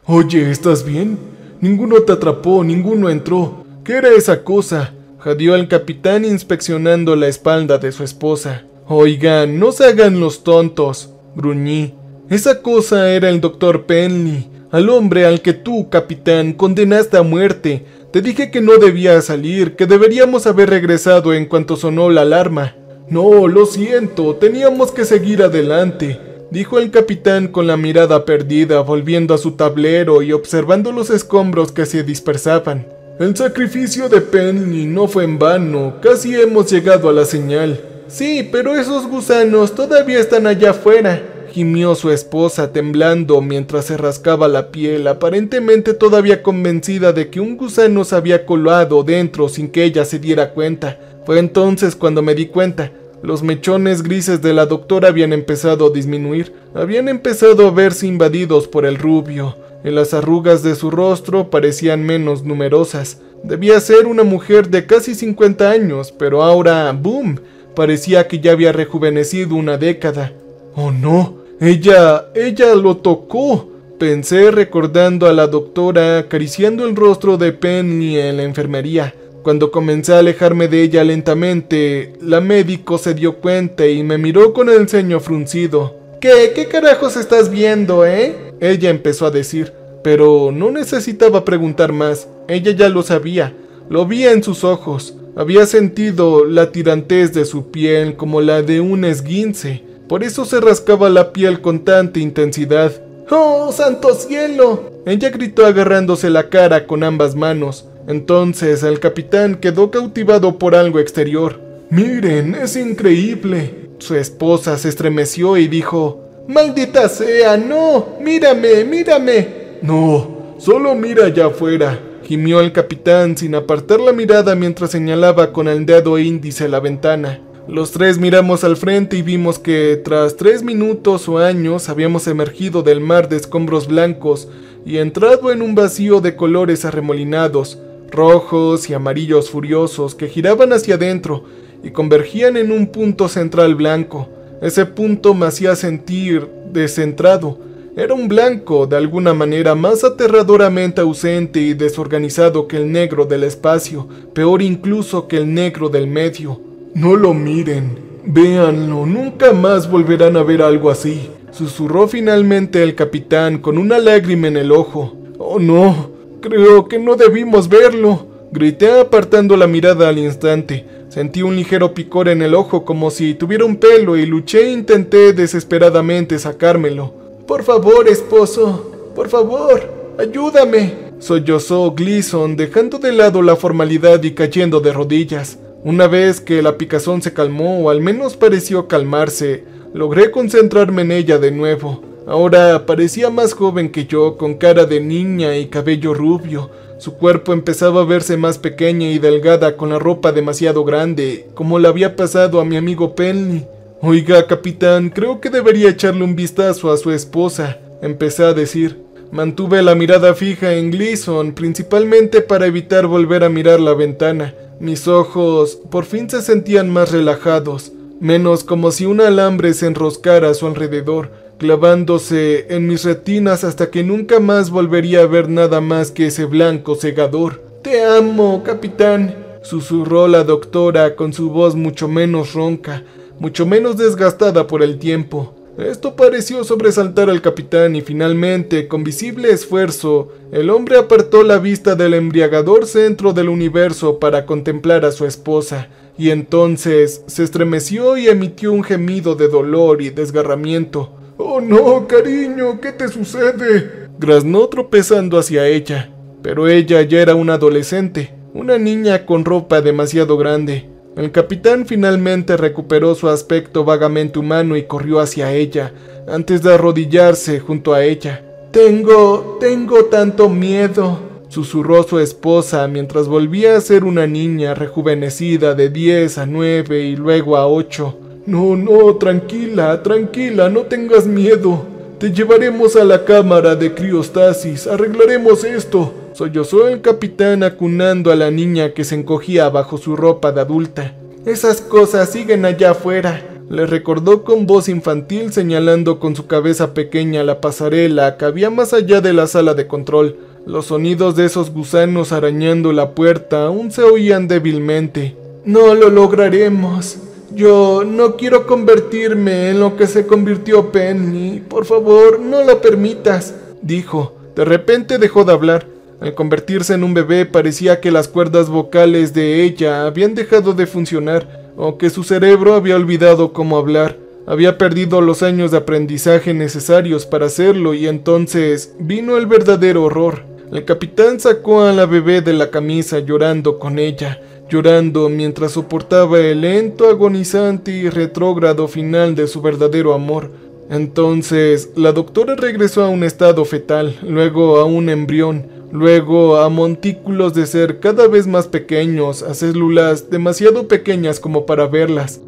Oye, ¿estás bien? Ninguno te atrapó, ninguno entró. ¿Qué era esa cosa? Jadeó el capitán inspeccionando la espalda de su esposa. Oigan, no se hagan los tontos, gruñí. Esa cosa era el Dr. Penny, al hombre al que tú, capitán, condenaste a muerte. Te dije que no debía salir, que deberíamos haber regresado en cuanto sonó la alarma. No, lo siento, teníamos que seguir adelante, dijo el capitán con la mirada perdida, volviendo a su tablero y observando los escombros que se dispersaban. El sacrificio de Penny no fue en vano, casi hemos llegado a la señal. Sí, pero esos gusanos todavía están allá afuera, gimió su esposa temblando mientras se rascaba la piel, aparentemente todavía convencida de que un gusano se había colado dentro sin que ella se diera cuenta. Fue entonces cuando me di cuenta. Los mechones grises de la doctora habían empezado a disminuir, habían empezado a verse invadidos por el rubio, y las arrugas de su rostro parecían menos numerosas. Debía ser una mujer de casi 50 años, pero ahora, ¡boom!, parecía que ya había rejuvenecido una década. ¡Oh no! ¡Ella lo tocó! Pensé recordando a la doctora acariciando el rostro de Penny en la enfermería. Cuando comencé a alejarme de ella lentamente, la médico se dio cuenta y me miró con el ceño fruncido. ¿Qué carajos estás viendo, Ella empezó a decir, pero no necesitaba preguntar más. Ella ya lo sabía, lo vi en sus ojos. Había sentido la tirantez de su piel como la de un esguince. Por eso se rascaba la piel con tanta intensidad. ¡Oh, santo cielo!, ella gritó agarrándose la cara con ambas manos. Entonces el capitán quedó cautivado por algo exterior. ¡Miren, es increíble! Su esposa se estremeció y dijo, ¡maldita sea, no! ¡Mírame, mírame! No, solo mira allá afuera, gimió el capitán sin apartar la mirada mientras señalaba con el dedo índice la ventana. Los tres miramos al frente y vimos que tras 3 minutos o años habíamos emergido del mar de escombros blancos y entrado en un vacío de colores arremolinados, rojos y amarillos furiosos que giraban hacia adentro y convergían en un punto central blanco. Ese punto me hacía sentir descentrado. Era un blanco de alguna manera más aterradoramente ausente y desorganizado que el negro del espacio, peor incluso que el negro del medio. No lo miren, Véanlo, nunca más volverán a ver algo así, susurró finalmente el capitán con una lágrima en el ojo. Oh no, creo que no debimos verlo, grité apartando la mirada al instante. Sentí un ligero picor en el ojo como si tuviera un pelo y luché e intenté desesperadamente sacármelo. Por favor, esposo, por favor, ayúdame, sollozó Gleason dejando de lado la formalidad y cayendo de rodillas. Una vez que la picazón se calmó, o al menos pareció calmarse, logré concentrarme en ella de nuevo. Ahora parecía más joven que yo, con cara de niña y cabello rubio. Su cuerpo empezaba a verse más pequeña y delgada con la ropa demasiado grande, como le había pasado a mi amigo Penny. Oiga, capitán, creo que debería echarle un vistazo a su esposa, empecé a decir. Mantuve la mirada fija en Gleason, principalmente para evitar volver a mirar la ventana. Mis ojos por fin se sentían más relajados, menos como si un alambre se enroscara a su alrededor, clavándose en mis retinas hasta que nunca más volvería a ver nada más que ese blanco cegador. «Te amo, capitán», susurró la doctora con su voz mucho menos ronca, mucho menos desgastada por el tiempo. Esto pareció sobresaltar al capitán y finalmente, con visible esfuerzo, el hombre apartó la vista del embriagador centro del universo para contemplar a su esposa, y entonces se estremeció y emitió un gemido de dolor y desgarramiento. «Oh no, cariño, ¿qué te sucede?», graznó tropezando hacia ella, pero ella ya era una adolescente, una niña con ropa demasiado grande. El capitán finalmente recuperó su aspecto vagamente humano y corrió hacia ella, antes de arrodillarse junto a ella. Tengo tanto miedo», susurró su esposa mientras volvía a ser una niña rejuvenecida de 10 a 9 y luego a 8. No, tranquila, no tengas miedo. Te llevaremos a la cámara de criostasis, arreglaremos esto, sollozó el capitán acunando a la niña que se encogía bajo su ropa de adulta. «Esas cosas siguen allá afuera», le recordó con voz infantil señalando con su cabeza pequeña la pasarela que había más allá de la sala de control. Los sonidos de esos gusanos arañando la puerta aún se oían débilmente. «No lo lograremos. Yo no quiero convertirme en lo que se convirtió Penny. Por favor, no lo permitas», dijo. De repente dejó de hablar. Al convertirse en un bebé parecía que las cuerdas vocales de ella habían dejado de funcionar, o que su cerebro había olvidado cómo hablar. Había perdido los años de aprendizaje necesarios para hacerlo y entonces vino el verdadero horror. El capitán sacó a la bebé de la camisa llorando con ella, llorando mientras soportaba el lento, agonizante y retrógrado final de su verdadero amor. Entonces, la doctora regresó a un estado fetal, luego a un embrión, luego a montículos de ser cada vez más pequeños, a células demasiado pequeñas como para verlas.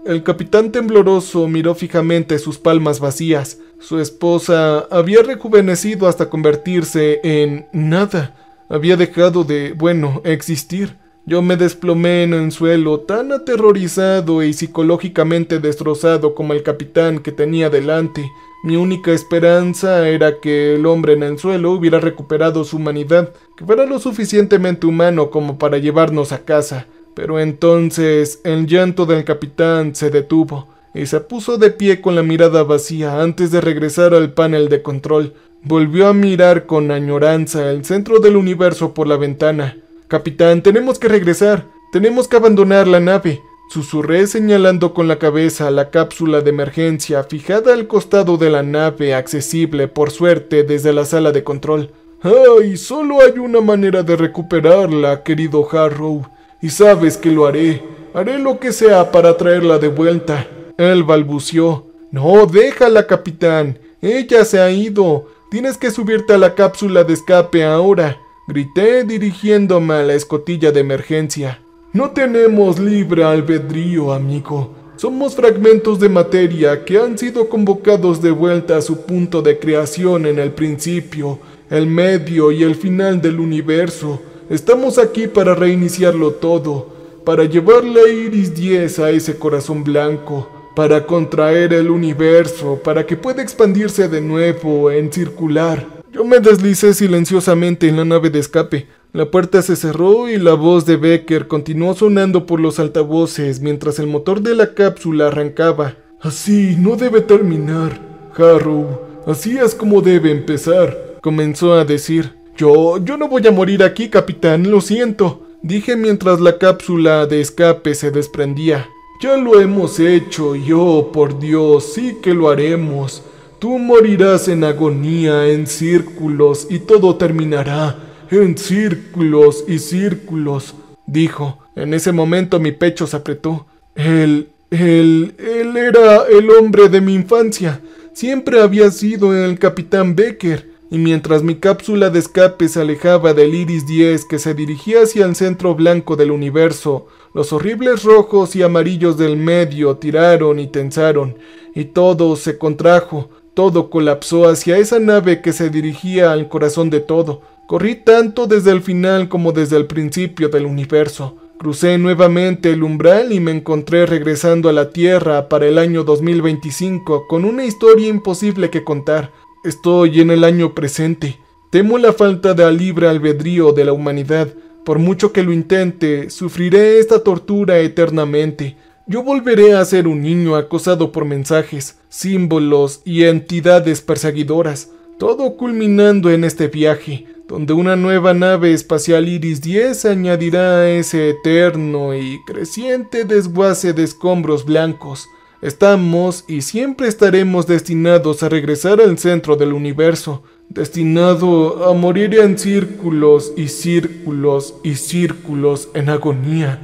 El capitán tembloroso miró fijamente sus palmas vacías. Su esposa había rejuvenecido hasta convertirse en nada. Había dejado de, existir. Yo me desplomé en el suelo, tan aterrorizado y psicológicamente destrozado como el capitán que tenía delante. Mi única esperanza era que el hombre en el suelo hubiera recuperado su humanidad, que fuera lo suficientemente humano como para llevarnos a casa. Pero entonces el llanto del capitán se detuvo y se puso de pie con la mirada vacía antes de regresar al panel de control. Volvió a mirar con añoranza el centro del universo por la ventana. «Capitán, tenemos que regresar. Tenemos que abandonar la nave», susurré señalando con la cabeza la cápsula de emergencia fijada al costado de la nave, accesible por suerte desde la sala de control. «Ay, solo hay una manera de recuperarla, querido Harrow. Y sabes que lo haré. Haré lo que sea para traerla de vuelta». Él balbuceó. «No, déjala, capitán. Ella se ha ido. Tienes que subirte a la cápsula de escape ahora», grité dirigiéndome a la escotilla de emergencia. «No tenemos libre albedrío, amigo. Somos fragmentos de materia que han sido convocados de vuelta a su punto de creación en el principio, el medio y el final del universo. Estamos aquí para reiniciarlo todo, para llevarle a Iris 10 a ese corazón blanco, para contraer el universo, para que pueda expandirse de nuevo en circular». Yo me deslicé silenciosamente en la nave de escape. La puerta se cerró y la voz de Becker continuó sonando por los altavoces mientras el motor de la cápsula arrancaba. «Así no debe terminar, Harrow. Así es como debe empezar», comenzó a decir. Yo no voy a morir aquí, capitán, lo siento», dije mientras la cápsula de escape se desprendía. «Ya lo hemos hecho y oh, por Dios, sí que lo haremos. Tú morirás en agonía, en círculos, y todo terminará en círculos y círculos», dijo. En ese momento mi pecho se apretó. Él era el hombre de mi infancia. Siempre había sido el capitán Becker. Y mientras mi cápsula de escape se alejaba del Iris 10 que se dirigía hacia el centro blanco del universo, los horribles rojos y amarillos del medio tiraron y tensaron, y todo se contrajo, todo colapsó hacia esa nave que se dirigía al corazón de todo. Corrí tanto desde el final como desde el principio del universo. Crucé nuevamente el umbral y me encontré regresando a la Tierra para el año 2025 con una historia imposible que contar. Estoy en el año presente. Temo la falta de libre albedrío de la humanidad. Por mucho que lo intente, sufriré esta tortura eternamente. Yo volveré a ser un niño acosado por mensajes, símbolos y entidades perseguidoras. Todo culminando en este viaje, donde una nueva nave espacial Iris 10 añadirá a ese eterno y creciente desguace de escombros blancos. Estamos y siempre estaremos destinados a regresar al centro del universo, destinado a morir en círculos y círculos y círculos en agonía.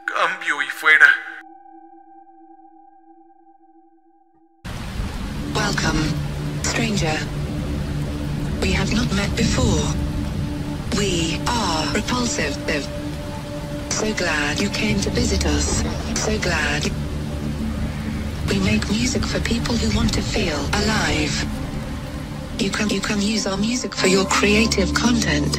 Cambio y fuera. Welcome, stranger. We have not met before. We are repulsive. So glad you came to visit us. So glad. We make music for people who want to feel alive. You can use our music for your creative content.